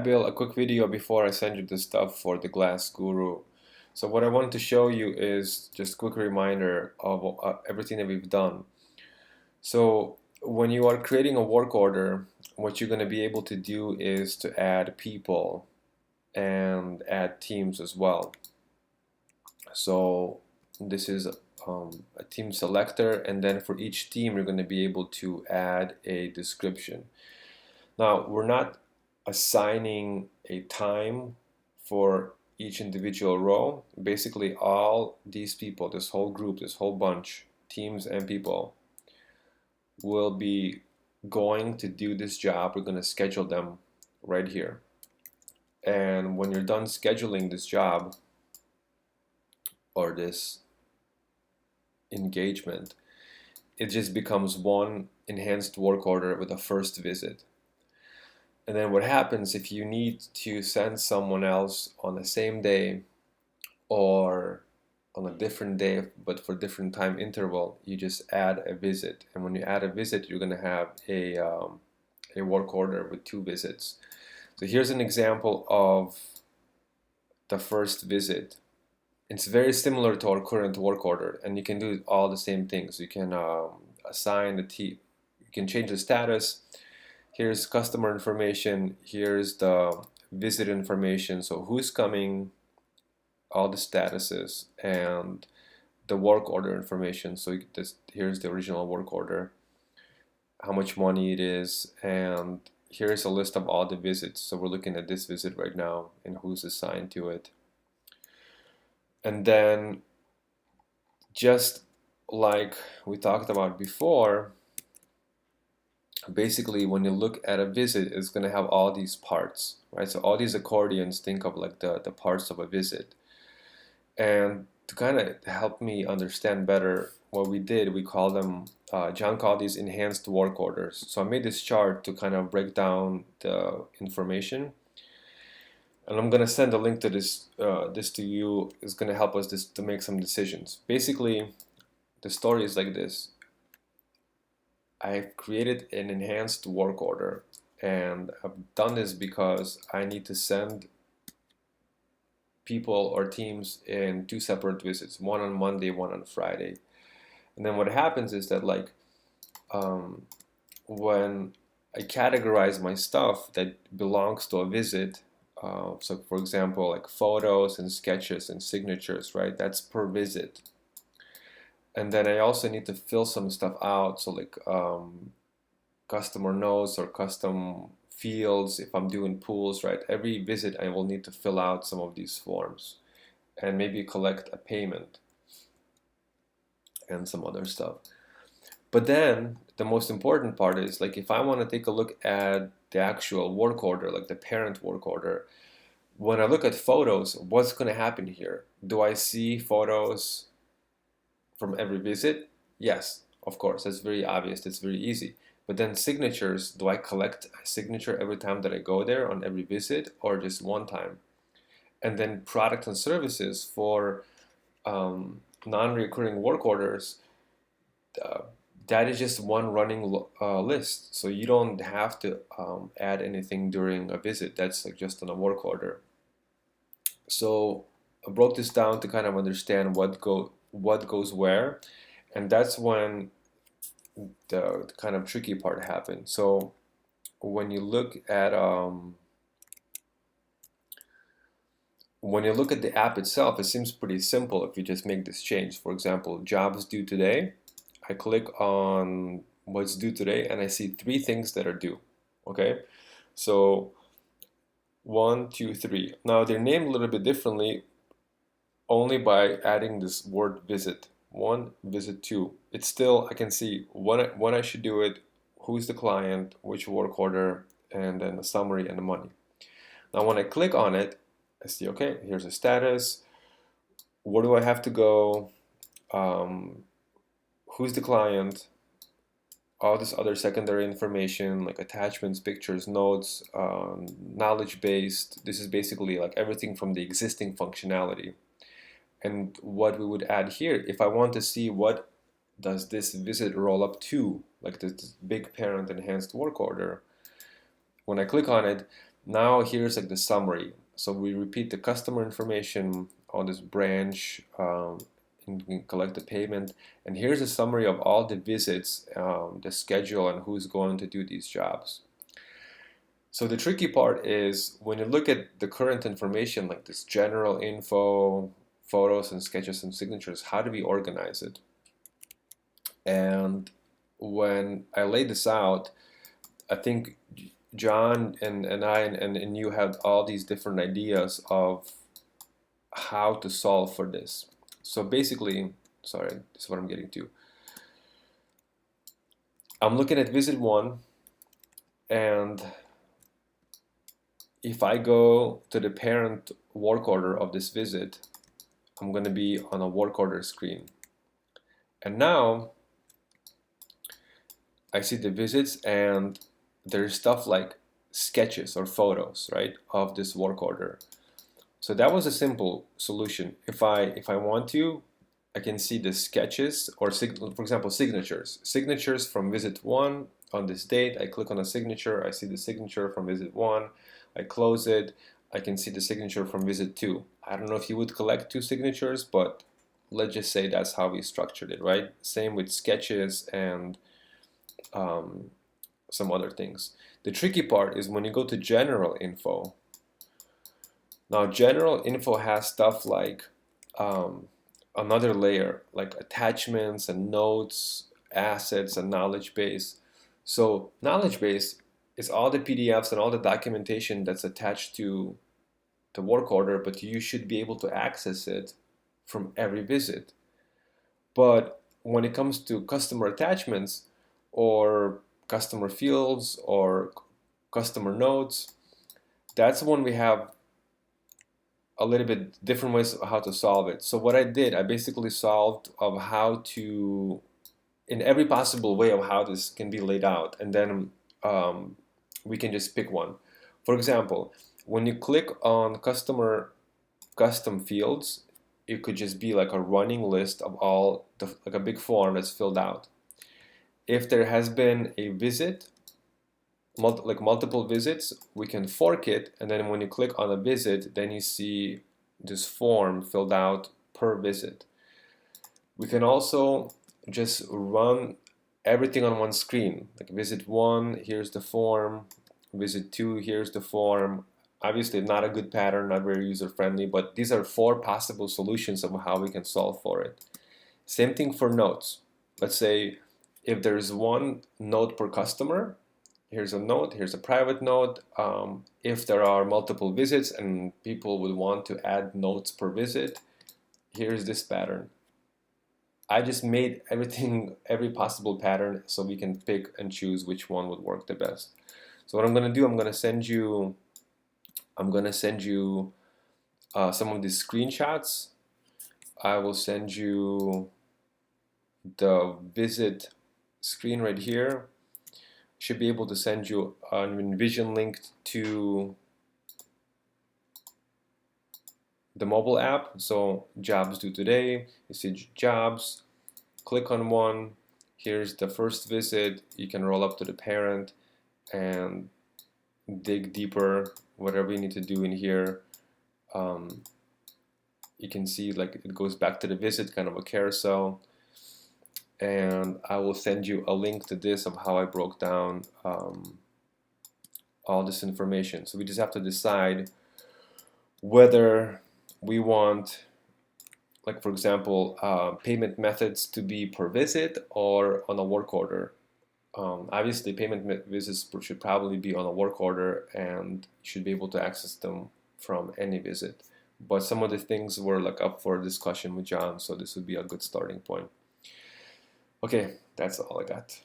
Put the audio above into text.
built a quick video before I send you the stuff for the Glass Guru. So what I wanted to show you is just a quick reminder of everything that we've done. So when you are creating a work order, what you're going to be able to do is to add people and add teams as well. So this is a team selector, and then for each team you're going to be able to add a description. Now we're not assigning a time for each individual row. Basically all these people, this whole group, this whole bunch, teams and people, will be going to do this job. We're going to schedule them right here. And when you're done scheduling this job or this engagement, it just becomes one enhanced work order with a first visit. And then what happens if you need to send someone else on the same day or on a different day but for different time interval, you just add a visit. And when you add a visit, you're going to have a work order with 2 visits. So here's an example of the first visit. It's very similar to our current work order, and you can do all the same things. You can assign the team, you can change the status. Here's customer information, here's the visit information, so who's coming, all the statuses, and the work order information. So here's the original work order, how much money it is, and here's a list of all the visits. So we're looking at this visit right now and who's assigned to it. And then just like we talked about before, basically when you look at a visit, it's going to have all these parts, right? So all these accordions, think of like the parts of a visit. And to kind of help me understand better what we did, we call them, John called these enhanced work orders. So I made this chart to kind of break down the information. And I'm going to send a link to this to you. It's going to help us to make some decisions. Basically, the story is like this. I've created an enhanced work order, and I've done this because I need to send people or teams in 2 separate visits, one on Monday, one on Friday. And then what happens is that when I categorize my stuff that belongs to a visit, so for example, like photos and sketches and signatures, right? That's per visit. And then I also need to fill some stuff out, so like customer notes or custom fields if I'm doing pools, right? Every visit I will need to fill out some of these forms and maybe collect a payment and some other stuff. But then the most important part is like if I want to take a look at the actual work order, like the parent work order, when I look at photos, what's going to happen here? Do I see photos from every visit? Yes, of course, that's very obvious, that's very easy. But then signatures, do I collect a signature every time that I go there on every visit or just one time? And then products and services for non-recurring work orders, uh, that is just one running list. So you don't have to add anything during a visit. That's like just on a work order. So I broke this down to kind of understand what goes where, and that's when the kind of tricky part happened. So when you look at the app itself, it seems pretty simple if you just make this change. For example, jobs due today. I click on what's due today, and I see 3 things that are due. Okay, so 1, 2, 3. Now they're named a little bit differently only by adding this word visit. 1, visit 2. It's still, I can see when I should do it, who's the client, which work order, and then the summary and the money. Now when I click on it, I see, okay, here's a status. Where do I have to go? Who's the client? All this other secondary information like attachments, pictures, notes, knowledge based. This is basically like everything from the existing functionality. And what we would add here, if I want to see what does this visit roll up to, like this big parent enhanced work order, when I click on it, Now here's like the summary. So we repeat the customer information on this branch, and we can collect the payment. And here's a summary of all the visits, the schedule, and who's going to do these jobs. So the tricky part is when you look at the current information, like this general info, photos and sketches and signatures, how do we organize it? And when I laid this out, I think John and I and you had all these different ideas of how to solve for this. So basically, sorry, this is what I'm getting to. I'm looking at visit 1, and if I go to the parent work order of this visit, I'm going to be on a work order screen. And now I see the visits, and there's stuff like sketches or photos, right, of this work order. So that was a simple solution. If I want to, I can see the sketches or, for example, signatures. Signatures from visit 1 on this date. I click on a signature. I see the signature from visit 1. I close it. I can see the signature from visit 2. I don't know if you would collect 2 signatures, but let's just say that's how we structured it, right? Same with sketches and some other things. The tricky part is when you go to general info. Now, general info has stuff like another layer, like attachments and notes, assets, and knowledge base. So knowledge base is all the PDFs and all the documentation that's attached to the work order, but you should be able to access it from every visit. But when it comes to customer attachments or customer fields or customer notes, that's when we have a little bit different ways of how to solve it. So what I did, I basically solved of how to, in every possible way of how this can be laid out, and then we can just pick one. For example, when you click on customer custom fields, it could just be like a running list of all, like a big form that's filled out. If there has been a visit, like multiple visits, we can fork it, and then when you click on a visit, then you see this form filled out per visit. We can also just run everything on one screen, like visit 1, here's the form, visit 2, here's the form. Obviously not a good pattern, not very user-friendly, but these are 4 possible solutions of how we can solve for it. Same thing for notes. Let's say if there's 1 note per customer, here's a note, here's a private note. If there are multiple visits and people would want to add notes per visit, here's this pattern. I just made everything, every possible pattern, so we can pick and choose which one would work the best. So what I'm gonna do, I'm gonna send you some of these screenshots. I will send you the visit screen right here. Should be able to send you an InVision link to the mobile app. So jobs due today, you see jobs, click on one, here's the first visit, you can roll up to the parent and dig deeper, whatever you need to do in here. You can see like it goes back to the visit, kind of a carousel. And I will send you a link to this of how I broke down all this information. So we just have to decide whether we want, like for example, payment methods to be per visit or on a work order. Obviously, payment visits should probably be on a work order, and you should be able to access them from any visit. But some of the things were like up for discussion with John, so this would be a good starting point. Okay, that's all I got.